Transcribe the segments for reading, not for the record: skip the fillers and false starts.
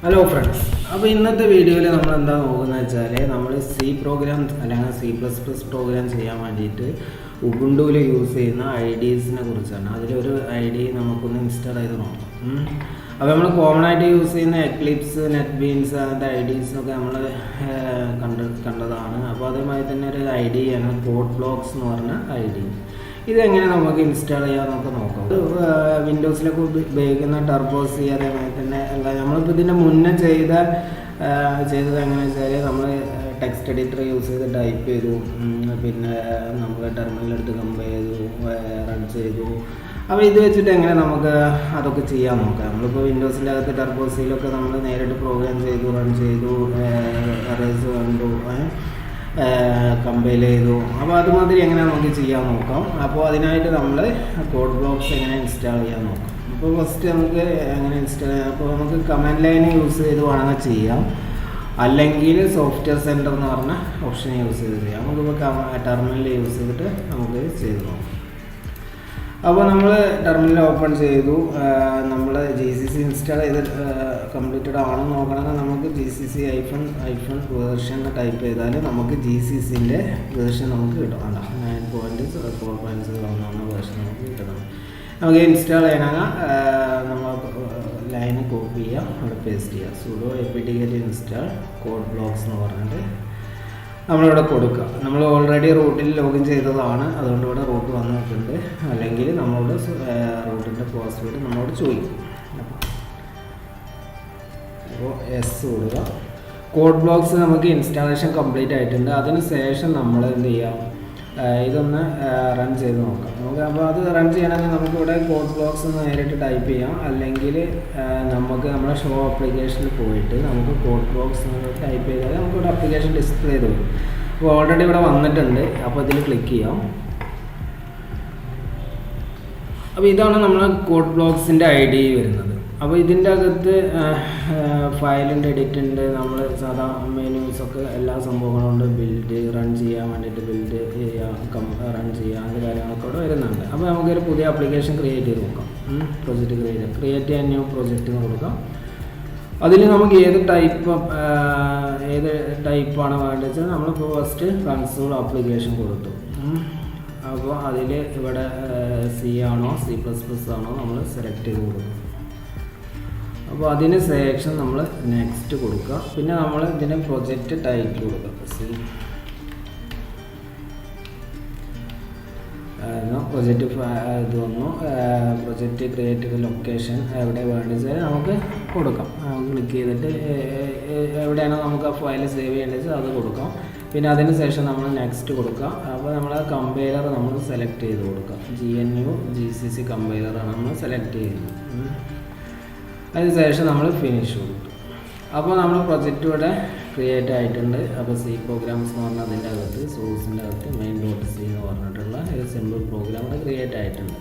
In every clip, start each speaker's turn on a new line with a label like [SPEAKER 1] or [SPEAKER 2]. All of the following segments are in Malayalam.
[SPEAKER 1] ഹലോ ഫ്രണ്ട്സ്, അപ്പോൾ ഇന്നത്തെ വീഡിയോയിൽ നമ്മൾ എന്താ നോക്കുന്നത് വെച്ചാൽ നമ്മൾ സി പ്രോഗ്രാം അല്ലെങ്കിൽ C++ പ്രോഗ്രാം ചെയ്യാൻ വേണ്ടിയിട്ട് ഉബുണ്ടുവിൽ യൂസ് ചെയ്യുന്ന ഐഡിയസിനെ കുറിച്ചാണ്. അതിലൊരു ഐഡി നമുക്കൊന്ന് ഇൻസ്റ്റാൾ ചെയ്ത് നോക്കാം. അപ്പോൾ നമ്മൾ കോമൺ ആയിട്ട് യൂസ് ചെയ്യുന്ന എക്ലിപ്സ്, നെറ്റ്ബീൻസ് അങ്ങനത്തെ ഐഡീസിനൊക്കെ നമ്മൾ കണ്ടതാണ്. അപ്പോൾ അതുമായി തന്നെ ഒരു ഐഡിയാണ് CodeBlocks എന്ന് പറഞ്ഞ ഐഡി. ഇതെങ്ങനെ നമുക്ക് ഇൻസ്റ്റാൾ ചെയ്യാമെന്നൊക്കെ നോക്കാം. വിൻഡോസിലൊക്കെ ഉപയോഗിക്കുന്ന ടർബോസി അതേമാതിരി തന്നെ അല്ല, നമ്മളിപ്പോൾ ഇതിൻ്റെ മുന്നേ ചെയ്തത് എങ്ങനെയാണെന്ന് വെച്ചാൽ നമ്മൾ ടെക്സ്റ്റ് എഡിറ്റർ യൂസ് ചെയ്ത് ടൈപ്പ് ചെയ്തു, പിന്നെ നമ്മൾ ടെർമിനലെടുത്ത് കമ്പയർ ചെയ്തു, റൺ ചെയ്തു. അപ്പോൾ ഇത് വെച്ചിട്ട് എങ്ങനെ നമുക്ക് അതൊക്കെ ചെയ്യാൻ നോക്കാം. നമ്മളിപ്പോൾ വിൻഡോസിൻ്റെ അകത്ത് ടർബോസിയിലൊക്കെ നമ്മൾ നേരിട്ട് പ്രോഗ്രാം ചെയ്തു, റൺ ചെയ്തു, എറേഴ്സ് കണ്ടു, കമ്പൈൽ ചെയ്തു. അപ്പോൾ അതുമാതിരി എങ്ങനെ നമുക്ക് ചെയ്യാൻ നോക്കാം. അപ്പോൾ അതിനായിട്ട് നമ്മൾ CodeBlocks എങ്ങനെ ഇൻസ്റ്റാൾ ചെയ്യാൻ നോക്കാം. അപ്പോൾ ഫസ്റ്റ് നമുക്ക് എങ്ങനെ ഇൻസ്റ്റാൾ ചെയ്യാം. അപ്പോൾ നമുക്ക് കമാൻഡ് ലൈൻ യൂസ് ചെയ്ത് വേണമെങ്കിൽ ചെയ്യാം, അല്ലെങ്കിൽ സോഫ്റ്റ്വെയർ സെൻറ്റർ എന്ന് പറഞ്ഞ ഓപ്ഷൻ യൂസ് ചെയ്ത് ചെയ്യാം. നമുക്കിപ്പോൾ ടെർമിനൽ യൂസ് ചെയ്തിട്ട് നമുക്ക് ചെയ്ത് നോക്കാം. അപ്പോൾ നമ്മൾ ടെർമിനൽ ഓപ്പൺ ചെയ്തു. നമ്മൾ GCC ഇൻസ്റ്റാൾ ചെയ്ത് കംപ്ലീറ്റഡ് ആണെന്ന് നോക്കണമെങ്കിൽ നമുക്ക് GCC വേർഷൻ ടൈപ്പ് ചെയ്താൽ നമുക്ക് GCCൻ്റെ വേർഷൻ നമുക്ക് കിട്ടും. 9.4.0 വേർഷൻ നമുക്ക് കിട്ടണം. നമുക്ക് ഇൻസ്റ്റാൾ ചെയ്യണമെങ്കിൽ നമ്മൾ ലൈൻ കോപ്പി ചെയ്യാം, അവിടെ പേസ്റ്റ് ചെയ്യാം. sudo apt install CodeBlocks എന്ന് പറഞ്ഞിട്ട് നമ്മളിവിടെ കൊടുക്കുക. നമ്മൾ ഓൾറെഡി റൂട്ടിൽ ലോഗിൻ ചെയ്തതാണ്, അതുകൊണ്ട് ഇവിടെ റൂട്ട് വന്നിട്ടുണ്ട്. അല്ലെങ്കിൽ നമ്മളോട് റൂട്ടിൻ്റെ പാസ്വേഡ് നമ്മളോട് ചോദിക്കും. അപ്പോൾ കൊടുക്കുക. CodeBlocks നമുക്ക് ഇൻസ്റ്റാളേഷൻ കംപ്ലീറ്റ് ആയിട്ടുണ്ട്. അതിന് ശേഷം നമ്മൾ എന്ത് ചെയ്യാം, ഇതൊന്ന് റൺ ചെയ്ത് നോക്കാം. അപ്പോൾ അത് റൺ ചെയ്യണമെങ്കിൽ നമുക്കിവിടെ CodeBlocks നേരിട്ട് ടൈപ്പ് ചെയ്യാം, അല്ലെങ്കിൽ നമുക്ക് നമ്മുടെ ഷോ ആപ്ലിക്കേഷനിൽ പോയിട്ട് നമുക്ക് CodeBlocks ടൈപ്പ് ചെയ്താൽ നമുക്കിവിടെ ആപ്ലിക്കേഷൻ ഡിസ്പ്ലേ ചെയ്ത് വരും. അപ്പോൾ ഓൾറെഡി ഇവിടെ വന്നിട്ടുണ്ട്. അപ്പോൾ ഇതിൽ ക്ലിക്ക് ചെയ്യാം. അപ്പോൾ ഇതാണ് നമ്മൾ CodeBlocksൻ്റെ ഐഡി വരുന്നത്. അപ്പോൾ ഇതിൻ്റെ അകത്ത് ഫയലുണ്ട്, എഡിറ്റ് ഉണ്ട്, നമ്മൾ സാധാ മെനൂസൊക്കെ എല്ലാ സംഭവങ്ങളും ഉണ്ട്. ബിൽഡ് റൺ ചെയ്യാൻ വേണ്ടിയിട്ട് ബിൽഡ് ചെയ്യാം, റൺ ചെയ്യാം, അങ്ങനത്തെ കാര്യങ്ങളൊക്കെ ഇവിടെ വരുന്നുണ്ട്. അപ്പോൾ നമുക്കൊരു പുതിയ ആപ്ലിക്കേഷൻ ക്രിയേറ്റ് ചെയ്ത് നോക്കാം. പ്രൊജക്റ്റ് ക്രിയേറ്റ് ചെയ്യാൻ ന്യൂ പ്രൊജക്റ്റ് എന്ന് കൊടുക്കാം. അതിൽ നമുക്ക് ഏത് ടൈപ്പാണ് വേണ്ടത് വെച്ചാൽ നമ്മളിപ്പോൾ ഫസ്റ്റ് കൺസോൾ ആപ്ലിക്കേഷൻ കൊടുത്തു. അപ്പോൾ അതിൽ ഇവിടെ C ആണോ C++ ആണോ നമ്മൾ സെലക്ട് ചെയ്ത് കൊടുക്കും. അപ്പോൾ അതിന് ശേഷം നമ്മൾ നെക്സ്റ്റ് കൊടുക്കുക. പിന്നെ നമ്മൾ ഇതിന് പ്രൊജക്റ്റ് ടൈറ്റിൽ കൊടുക്കുക. പ്രൊജക്റ്റ് ഇത് വന്നു. പ്രൊജക്റ്റ് ക്രിയേറ്റ് ചെയ്ത ലൊക്കേഷൻ എവിടെ വേണ്ടത് നമുക്ക് കൊടുക്കാം. ക്ലിക്ക് ചെയ്തിട്ട് എവിടെയാണോ നമുക്ക് ആ ഫയൽ സേവ് ചെയ്യേണ്ടത് അത് കൊടുക്കാം. പിന്നെ അതിന് ശേഷം നമ്മൾ നെക്സ്റ്റ് കൊടുക്കുക. അപ്പോൾ നമ്മൾ കമ്പൈലർ നമ്മൾ സെലക്ട് ചെയ്ത് കൊടുക്കുക. GCC കമ്പൈലറാണ് നമ്മൾ സെലക്ട് ചെയ്യുന്നത്. അതിനുശേഷം നമ്മൾ ഫിനിഷ് കൊടുത്തു. അപ്പോൾ നമ്മൾ പ്രൊജക്റ്റ് ഇവിടെ ക്രിയേറ്റ് ആയിട്ടുണ്ട്. അപ്പോൾ C പ്രോഗ്രാംസ് എന്ന് പറഞ്ഞാൽ അതിൻ്റെ അകത്ത് സോഴ്സിൻ്റെ അകത്ത് main.c എന്ന് പറഞ്ഞിട്ടുള്ള ഒരു സിമ്പിൾ പ്രോഗ്രാം ഇവിടെ ക്രിയേറ്റ് ആയിട്ടുണ്ട്.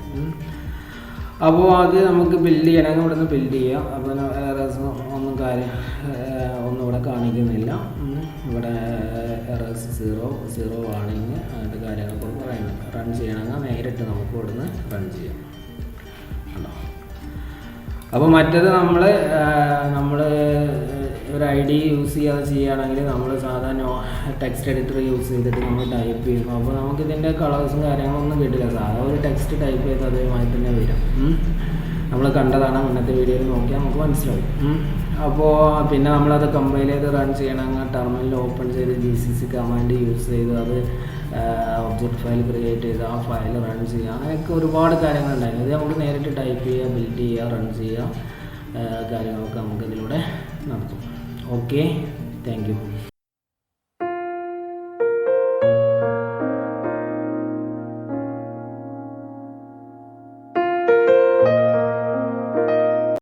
[SPEAKER 1] അപ്പോൾ അത് നമുക്ക് ബിൽഡ് ചെയ്യണമെങ്കിൽ ഇവിടെ നിന്ന് ബിൽഡ് ചെയ്യാം. അപ്പോൾ ഒന്നും ഇവിടെ കാണിക്കുന്നില്ല. ഇവിടെ എറേഴ്സ് 0 വാണിങ് അങ്ങനത്തെ കാര്യങ്ങളൊക്കെ പറയുന്നത്. റൺ ചെയ്യണമെങ്കിൽ നേരിട്ട് നമുക്ക് ഇവിടെ നിന്ന് റൺ ചെയ്യാം. അപ്പോൾ മറ്റേത് നമ്മൾ ഒരു ഐഡി യൂസ് ചെയ്യാതെ ചെയ്യുകയാണെങ്കിൽ നമ്മൾ സാധാരണ ടെക്സ്റ്റ് എഡിറ്റർ യൂസ് ചെയ്തിട്ട് നമ്മൾ ടൈപ്പ് ചെയ്യുന്നു. അപ്പോൾ നമുക്കിതിൻ്റെ കളേഴ്സും കാര്യങ്ങളൊന്നും കിട്ടില്ല. സാധാരണ ഒരു ടെക്സ്റ്റ് ടൈപ്പ് ചെയ്ത് അതേമാതിരി തന്നെ വരും. നമ്മൾ കണ്ടതാണ്, മുന്നത്തെ വീഡിയോയിൽ നോക്കിയാൽ നമുക്ക് മനസ്സിലാവും. അപ്പോൾ പിന്നെ നമ്മളത് കമ്പൈൽ ചെയ്ത് റൺ ചെയ്യണമെങ്കിൽ ടെർമിനൽ ഓപ്പൺ ചെയ്ത് GCC കമാൻഡ് യൂസ് ചെയ്ത് അത് ഒബ്ജക്റ്റ് ഫയൽ ക്രിയേറ്റ് ചെയ്ത് ആ ഫയൽ റൺ ചെയ്യുക, അങ്ങനെയൊക്കെ ഒരുപാട് കാര്യങ്ങളുണ്ടായിരുന്നു. ഇത് നമുക്ക് നേരിട്ട് ടൈപ്പ് ചെയ്യുക, ബിൽഡ് ചെയ്യുക, റൺ ചെയ്യുക, കാര്യങ്ങളൊക്കെ നമുക്ക് ഇതിലൂടെ നടത്തും. Okay, thank you.